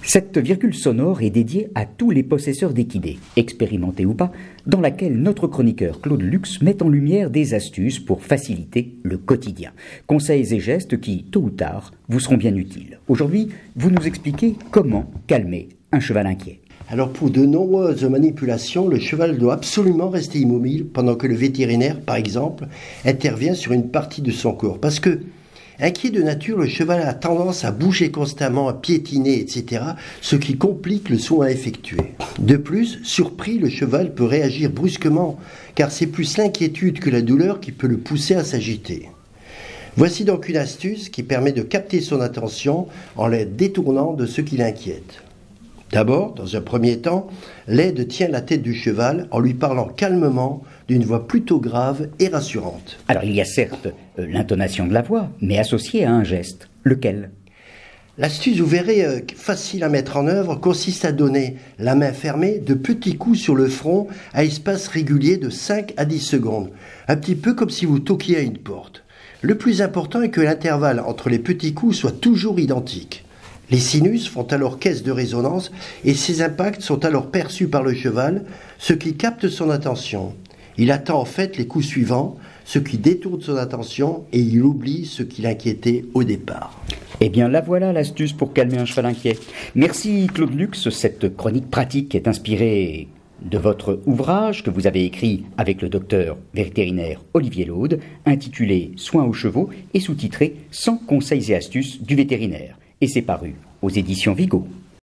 Cette virgule sonore est dédiée à tous les possesseurs d'équidés, expérimentés ou pas, dans laquelle notre chroniqueur Claude Lux met en lumière des astuces pour faciliter le quotidien. Conseils et gestes qui, tôt ou tard, vous seront bien utiles. Aujourd'hui, vous nous expliquez comment calmer un cheval inquiet. Alors pour de nombreuses manipulations, le cheval doit absolument rester immobile pendant que le vétérinaire, par exemple, intervient sur une partie de son corps. Parce que, inquiet de nature, le cheval a tendance à bouger constamment, à piétiner, etc., ce qui complique le soin à effectuer. De plus, surpris, le cheval peut réagir brusquement, car c'est plus l'inquiétude que la douleur qui peut le pousser à s'agiter. Voici donc une astuce qui permet de capter son attention en la détournant de ce qui l'inquiète. D'abord, dans un premier temps, l'aide tient la tête du cheval en lui parlant calmement d'une voix plutôt grave et rassurante. Alors il y a certes l'intonation de la voix, mais associée à un geste. Lequel ? L'astuce, vous verrez, facile à mettre en œuvre, consiste à donner la main fermée de petits coups sur le front à espace régulier de 5 à 10 secondes. Un petit peu comme si vous toquiez à une porte. Le plus important est que l'intervalle entre les petits coups soit toujours identique. Les sinus font alors caisse de résonance et ces impacts sont alors perçus par le cheval, ce qui capte son attention. Il attend en fait les coups suivants, ce qui détourne son attention et il oublie ce qui l'inquiétait au départ. Eh bien, la voilà l'astuce pour calmer un cheval inquiet. Merci Claude Lux, cette chronique pratique est inspirée de votre ouvrage que vous avez écrit avec le docteur vétérinaire Olivier Laude, intitulé « Soins aux chevaux » et sous-titré « 100 conseils et astuces du vétérinaire ». Et c'est paru aux éditions Vigo.